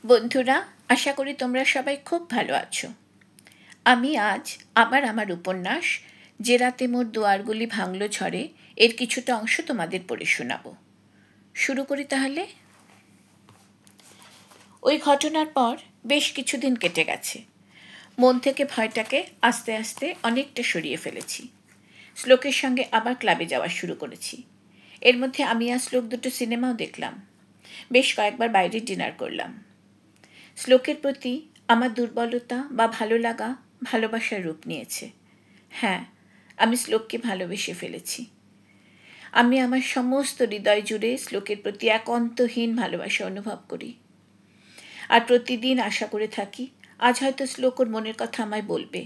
বন্ধুরা, আশা করি তোমরা সবাই খুব ভালো আছো। আমি আজ আবার আমার উপন্যাস যে রাতে মোর দুয়ারগুলি ভাঙল ঝড়ে এর কিছুটা অংশ তোমাদের পড়ে শোনাব। শুরু করি তাহলে। ওই ঘটনার পর বেশ কিছুদিন কেটে গেছে। মন থেকে ভয়টাকে আস্তে আস্তে অনেকটা সরিয়ে ফেলেছি। শ্লোকের সঙ্গে আবার ক্লাবে যাওয়া শুরু করেছি। এর মধ্যে আমি আর শ্লোক দুটো সিনেমাও দেখলাম। বেশ কয়েকবার বাইরে ডিনার করলাম। শ্লোকের প্রতি আমার দুর্বলতা বা ভালো লাগা ভালোবাসার রূপ নিয়েছে। হ্যাঁ, আমি শ্লোককে ভালোবেসে ফেলেছি। আমি আমার সমস্ত হৃদয় জুড়ে শ্লোকের প্রতি এক অন্তহীন ভালোবাসা অনুভব করি। আর প্রতিদিন আশা করে থাকি আজ হয়তো শ্লোক ওর মনের কথা আমায় বলবে।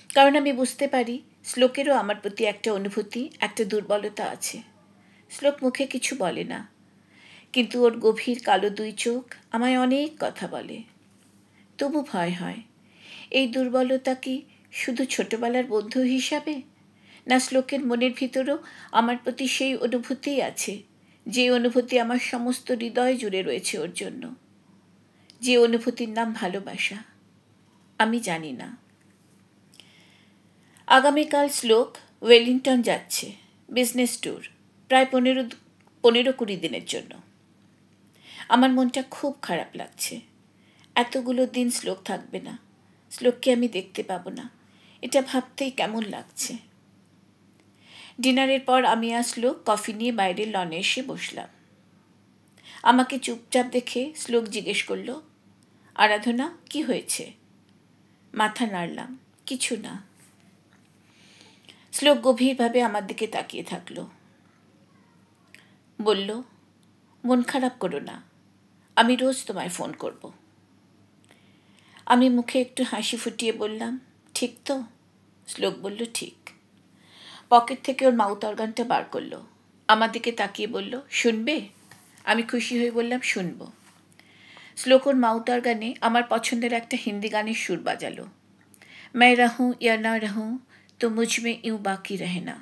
কারণ আমি বুঝতে পারি শ্লোকেরও আমার প্রতি একটা অনুভূতি, একটা দুর্বলতা আছে। শ্লোক মুখে কিছু বলে না, কিন্তু ওর গভীর কালো দুই চোখ আমায় অনেক কথা বলে। তবু ভয় হয়, এই দুর্বলতা কি শুধু ছোটবেলার বন্ধু হিসাবে, না শ্লোকের মনের ভিতরও আমার প্রতি সেই অনুভূতিই আছে, যে অনুভূতি আমার সমস্ত হৃদয় জুড়ে রয়েছে ওর জন্য, যে অনুভূতির নাম ভালোবাসা। আমি জানি না। আগামীকাল শ্লোক ওয়েলিংটন যাচ্ছে, বিজনেস ট্যুর, প্রায় 15-20 দিনের জন্য। আমার মনটা খুব খারাপ লাগছে। এতগুলো দিন শ্লোক থাকবে না, শ্লোককে আমি দেখতে পাবো না, এটা ভাবতেই কেমন লাগছে। ডিনারের পর আমি আর শ্লোক কফি নিয়ে বাইরের লনে এসে বসলাম। আমাকে চুপচাপ দেখে শ্লোক জিজ্ঞেস করলো, আরাধনা, কি হয়েছে? মাথা নাড়লাম, কিছু না। শ্লোক গভীরভাবে আমার দিকে তাকিয়ে থাকলো। বলল, মন খারাপ করো না, আমি রোজ তোমায় ফোন করব। আমি মুখে একটু হাসি ফুটিয়ে বললাম, ঠিক তো? শ্লোক বলল, ঠিক। পকেট থেকে ওর মাউথ অর্গানটা বার করলো, আমার দিকে তাকিয়ে বলল, শুনবে? আমি খুশি হয়ে বললাম, শুনবো। শ্লোক ওর মাউথ অর্গানে আমার পছন্দের একটা হিন্দি গানের সুর বাজালো। मैं रहूं या ना रहूं तो मुझ में यूं बाकी रहना।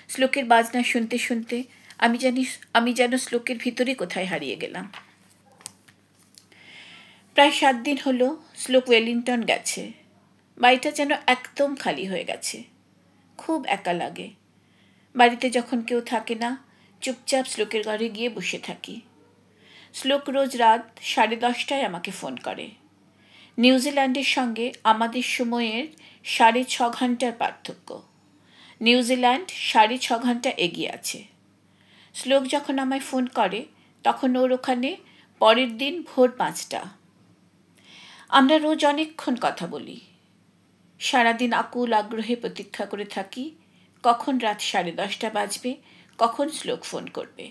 শ্লোকের বাজনা শুনতে শুনতে আমি যেন শ্লোকের ভিতরে কোথায় হারিয়ে গেলাম। প্রায় 7 দিন হলো শ্লোক ওয়েলিংটন গেছে। বাড়িটা যেন একদম খালি হয়ে গেছে। খুব একা লাগে। বাড়িতে যখন কেউ থাকে না, চুপচাপ শ্লোকের ঘরে গিয়ে বসে থাকি। শ্লোক রোজ রাত 10:30টায় আমাকে ফোন করে। নিউজিল্যান্ডের সঙ্গে আমাদের সময়ের 6.5 ঘন্টার পার্থক্য। নিউজিল্যান্ড 6.5 ঘন্টা এগিয়ে আছে। শ্লোক যখন আমায় ফোন করে তখন ওর ওখানে পরের দিন ভোর 5টা। আমরা রোজ অনেকক্ষণ কথা বলি। সারাদিন আকুল আগ্রহে প্রতীক্ষা করে থাকি কখন রাত 10:30 বাজবে, কখন শ্লোক ফোন করবে।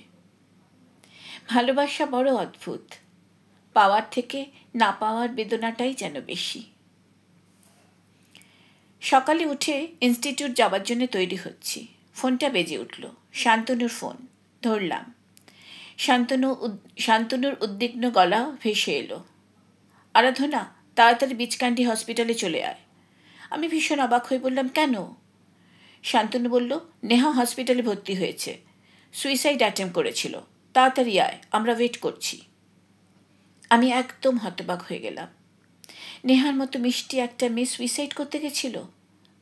ভালোবাসা বড় অদ্ভুত। পাওয়ার থেকে না পাওয়ার বেদনাটাই যেন বেশি। সকালে উঠে ইনস্টিটিউট যাওয়ার জন্য তৈরি হচ্ছি। ফোনটা বেজে উঠল। শান্তনুর ফোন। ধরলাম। শান্তনুর উদ্বিগ্ন গলা ভেসে এলো, আরাধনা, তাড়াতাড়ি বীজকান্ডি হসপিটালে চলে আয়। আমি ভীষণ অবাক হয়ে বললাম, কেন? শান্তনু বলল, নেহা হসপিটালে ভর্তি হয়েছে, সুইসাইড অ্যাটেম্প করেছিল, তাড়াতাড়ি আয়, আমরা ওয়েট করছি। আমি একদম হতবাক হয়ে গেলাম। নেহার মতো মিষ্টি একটা মেয়ে সুইসাইড করতে গেছিল,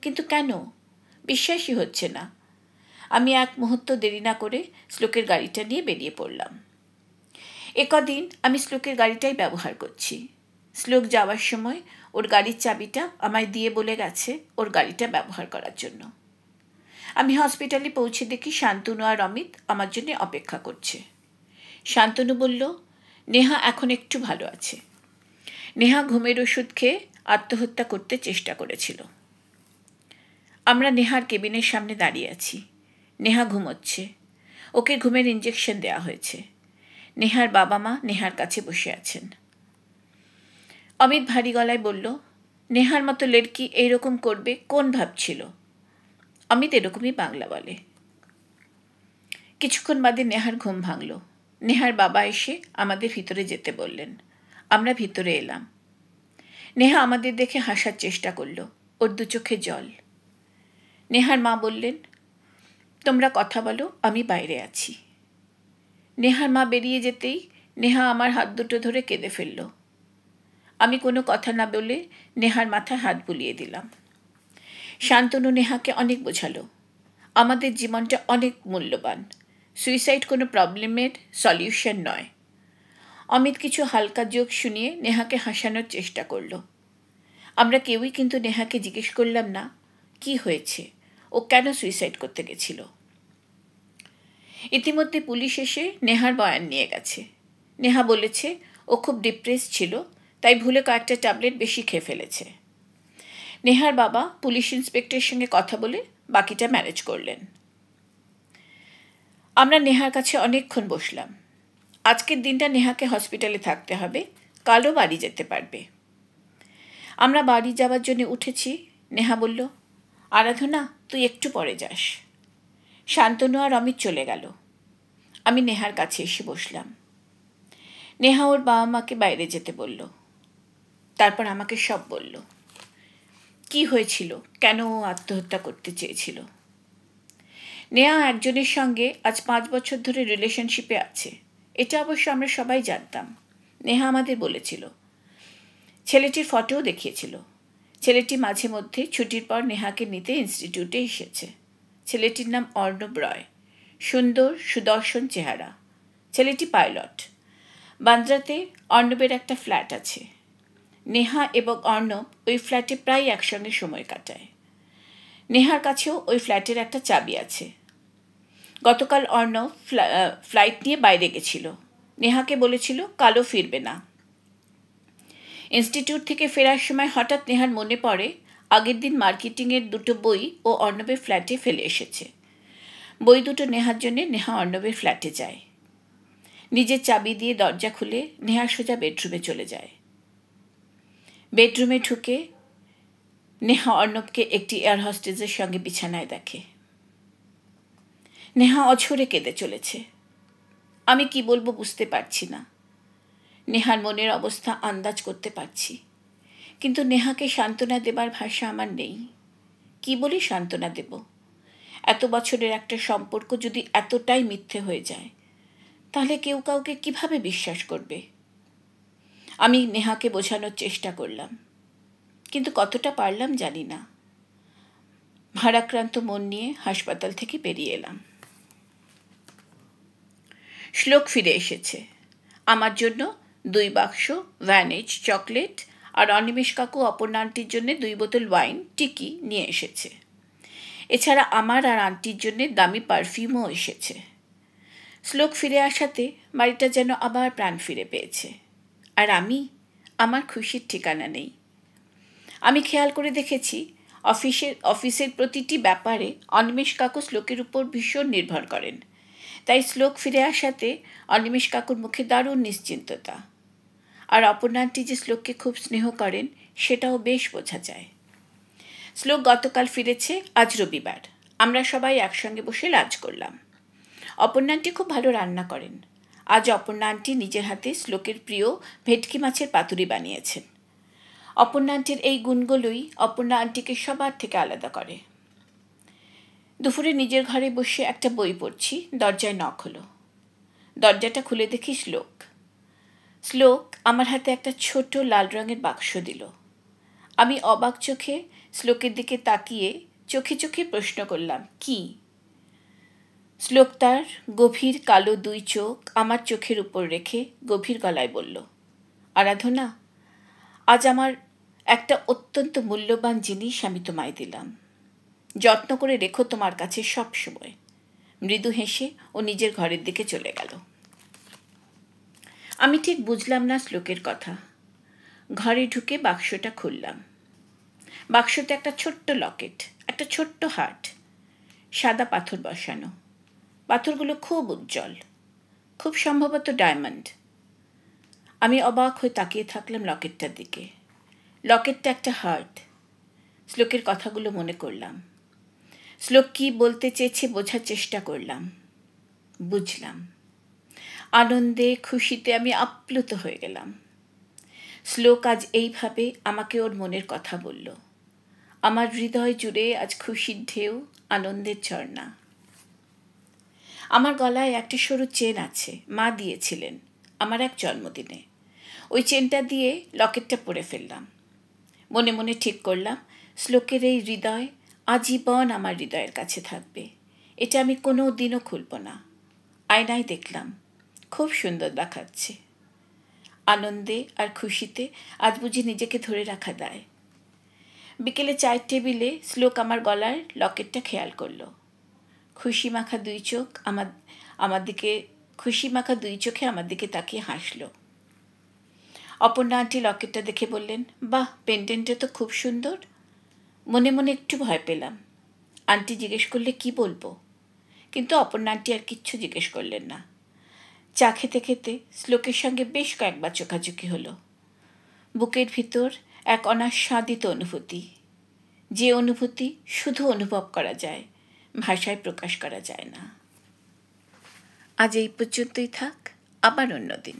কিন্তু কেন? বিশ্বাসই হচ্ছে না। আমি এক মুহূর্ত দেরি না করে শ্লোকের গাড়িটা নিয়ে বেরিয়ে পড়লাম। একদিন আমি শ্লোকের গাড়িটাই ব্যবহার করছি। শ্লোক যাওয়ার সময় ওর গাড়ির চাবিটা আমায় দিয়ে বলে গেছে ওর গাড়িটা ব্যবহার করার জন্য। আমি হসপিটালে পৌঁছে দেখি শান্তনু আর অমিত আমার জন্য অপেক্ষা করছে। শান্তনু বলল, নেহা এখন একটু ভালো আছে। নেহা ঘুমের ওষুধ খেয়ে আত্মহত্যা করতে চেষ্টা করেছিল। আমরা নেহার কেবিনের সামনে দাঁড়িয়ে আছি। নেহা ঘুমোচ্ছে। ওকে ঘুমের ইঞ্জেকশন দেওয়া হয়েছে। নেহার বাবা মা নেহার কাছে বসে আছেন। অমিত ভারী গলায় বলল, নেহার মতো লেড়কি এইরকম করবে কোন ভাবছিল? অমিত এরকমই বাংলা বলে। কিছুক্ষণ বাদে নেহার ঘুম ভাঙল। নেহার বাবা এসে আমাদের ভিতরে যেতে বললেন। আমরা ভিতরে এলাম। নেহা আমাদের দেখে হাসার চেষ্টা করল। ওর দু চোখে জল। নেহার মা বললেন, তোমরা কথা বলো, আমি বাইরে আছি। নেহার মা বেরিয়ে যেতেই নেহা আমার হাত দুটো ধরে কেঁদে ফেলল। আমি কোনো কথা না বলে নেহার মাথায় হাত বুলিয়ে দিলাম। শান্তনু নেহাকে অনেক বোঝালো, আমাদের জীবনটা অনেক মূল্যবান, সুইসাইড কোনো প্রবলেমের সলিউশন নয়। অমিত কিছু হালকা জোক শুনিয়ে নেহাকে হাসানোর চেষ্টা করল। আমরা কেউই কিন্তু নেহাকে জিজ্ঞেস করলাম না কি হয়েছে, ও কেন সুইসাইড করতে গেছিল। ইতিমধ্যে পুলিশ এসে নেহার বয়ান নিয়ে গেছে। নেহা বলেছে ও খুব ডিপ্রেস ছিল, তাই ভুলে কয়েকটা ট্যাবলেট বেশি খেয়ে ফেলেছে। নেহার বাবা পুলিশ ইন্সপেক্টরের সঙ্গে কথা বলে বাকিটা ম্যানেজ করলেন। আমরা নেহার কাছে অনেকক্ষণ বসলাম। আজকের দিনটা নেহাকে হসপিটালে থাকতে হবে, কালও বাড়ি যেতে পারবে। আমরা বাড়ি যাওয়ার জন্য উঠেছি। নেহা বলল, আরাধনা তুই একটু পরে যাস। শান্তনু আর অমিত চলে গেল। আমি নেহার কাছে এসে বসলাম। নেহা ওর বাবা মাকে বাইরে যেতে বলল। তারপর আমাকে সব বলল, কি হয়েছিল, কেন ও আত্মহত্যা করতে চেয়েছিল। নেহা একজনের সঙ্গে আজ 5 বছর ধরে রিলেশনশিপে আছে, এটা অবশ্য আমরা সবাই জানতাম। নেহা আমাদের বলেছিল, ছেলেটির ফটোও দেখিয়েছিল। ছেলেটি মাঝে মধ্যে ছুটির পর নেহাকে নিতে ইনস্টিটিউটে এসেছে। ছেলেটির নাম অর্ণব রয়, সুন্দর সুদর্শন চেহারা। ছেলেটি পাইলট। বান্দ্রাতে অর্ণবের একটা ফ্ল্যাট আছে। নেহা এবং অর্ণব ওই ফ্ল্যাটে প্রায় একসঙ্গে সময় কাটায়। নেহার কাছেও ওই ফ্ল্যাটের একটা চাবি আছে। গতকাল অর্ণব ফ্লাইট নিয়ে বাইরে গেছিল। নেহাকে বলেছিল কালও ফিরবে না। ইনস্টিটিউট থেকে ফেরার সময় হঠাৎ নেহার মনে পড়ে আগের দিন মার্কেটিংয়ের 2টো বই ও অর্ণবের ফ্ল্যাটে ফেলে এসেছে। বই দুটো নেহার জন্যে নেহা অর্ণবের ফ্ল্যাটে যায়। নিজের চাবি দিয়ে দরজা খুলে নেহা সোজা বেডরুমে চলে যায়। বেডরুমে ঢুকে নেহা অর্ণবকে একটি এয়ার হোস্টেসের সঙ্গে বিছানায় দেখে। নেহা অঝরে কেঁদে চলেছে। আমি কি বলবো বুঝতে পারছি না। নেহার মনের অবস্থা আন্দাজ করতে পারছি, কিন্তু নেহাকে সান্ত্বনা দেবার ভাষা আমার নেই। কি বলি সান্ত্বনা দেব? এত বছরের একটা সম্পর্ক যদি এতটাই মিথ্যে হয়ে যায়, তাহলে কেউ কাউকে কিভাবে বিশ্বাস করবে? আমি নেহাকে বোঝানোর চেষ্টা করলাম, কিন্তু কতটা পারলাম জানি না। ভারাক্রান্ত মন নিয়ে হাসপাতাল থেকে বেরিয়ে এলাম। শ্লোক ফিরে এসেছে। আমার জন্য 2 বাক্স ভ্যানিজ চকলেট আর অনিমেষ কাকু অপর্ণা আন্টির জন্য 2 বোতল ওয়াইন টিকি নিয়ে এসেছে। এছাড়া আমার আর আন্টির জন্য দামি পারফিউমও এসেছে। শ্লোক ফিরে আসাতে বাড়িটা যেন আবার প্রাণ ফিরে পেয়েছে। আর আমার খুশির ঠিকানা নেই। আমি খেয়াল করে দেখেছি অফিসের প্রতিটি ব্যাপারে অনিমেষ কাকু শ্লোকের উপর ভীষণ নির্ভর করেন। তাই শ্লোক ফিরে আসাতে অনিমেষ কাকুর মুখে দারুণ নিশ্চিন্ততা। আর অপর্ণা আন্টি যে শ্লোককে খুব স্নেহ করেন সেটাও বেশ বোঝা যায়। শ্লোক গতকাল ফিরেছে, আজ রবিবার। আমরা সবাই একসঙ্গে বসে লাঞ্চ করলাম। অপর্ণা আন্টি খুব ভালো রান্না করেন। আজ অপর্ণা আন্টি নিজের হাতে শ্লোকের প্রিয় ভেটকি মাছের পাতুরি বানিয়েছেন। অপর্ণা আন্টির এই গুণগুলোই অপর্ণা আন্টিকে সবার থেকে আলাদা করে। দুপুরে নিজের ঘরে বসে একটা বই পড়ছি, দরজায় নক হলো। দরজাটা খুলে দেখি শ্লোক আমার হাতে একটা ছোট লাল রঙের বাক্স দিল। আমি অবাক চোখে শ্লোকের দিকে তাকিয়ে চোখে চোখে প্রশ্ন করলাম, কি? শ্লোক তার গভীর কালো 2 চোখ আমার চোখের উপর রেখে গভীর গলায় বলল, আরাধনা, আজ আমার একটা অত্যন্ত মূল্যবান জিনিস আমি তোমায় দিলাম। যত্ন করে রেখো তোমার কাছে সব সময়। মৃদু হেসে ও নিজের ঘরের দিকে চলে গেল। আমি ঠিক বুঝলাম না শ্লোকের কথা। ঘরে ঢুকে বাক্সটা খুললাম। বাক্সতে একটা ছোট্ট লকেট, একটা ছোট্ট হার্ট, সাদা পাথর বসানো। পাথরগুলো খুব উজ্জ্বল, খুব সম্ভবত ডায়মন্ড। আমি অবাক হয়ে তাকিয়ে থাকলাম লকেটটার দিকে। লকেটটা একটা হার্ট। শ্লোকের কথাগুলো মনে করলাম। শ্লোক কি বলতে চেয়েছে বোঝার চেষ্টা করলাম। বুঝলাম। আনন্দে খুশিতে আমি আপ্লুত হয়ে গেলাম। শ্লোক আজ এইভাবে আমাকে ওর মনের কথা বলল। আমার হৃদয় জুড়ে আজ খুশির ঢেউ, আনন্দের ঝর্ণা। আমার গলায় একটা সরু চেন আছে, মা দিয়েছিলেন। আমার এক জন্মদিনে। ওই চেনটা দিয়ে লকেটটা পরে ফেললাম। মনে মনে ঠিক করলাম শ্লোকের এই হৃদয় আজীবন আমার হৃদয়ের কাছে থাকবে। এটা আমি কোনো দিনও খুলব না। আয়নায় দেখলাম, খুব সুন্দর দেখাচ্ছে। আনন্দে আর খুশিতে আজ বুঝি নিজেকে ধরে রাখা দায়। বিকেলে চায়ের টেবিলে শ্লোক আমার গলার লকেটটা খেয়াল করলো। খুশি মাখা দুই চোখে আমার দিকে তাকিয়ে হাসলো। অপর্ণা আন্টি লকেটটা দেখে বললেন, বাহ, পেন্ডেন্টটা তো খুব সুন্দর। মনে মনে একটু ভয় পেলাম। আন্টি জিজ্ঞেস করলে কি বলবো, কিন্তু অপর্ণা আন্টি আর কিচ্ছু জিজ্ঞেস করলেন না। চা খেতে খেতে শ্লোকের সঙ্গে বেশ কয়েকবার চোখাচোখি হলো। বুকের ভিতর এক অনাস্বাদিত অনুভূতি, যে অনুভূতি শুধু অনুভব করা যায়, ভাষায় প্রকাশ করা যায় না। আজ এই পর্যন্তই থাক, আবার অন্যদিন।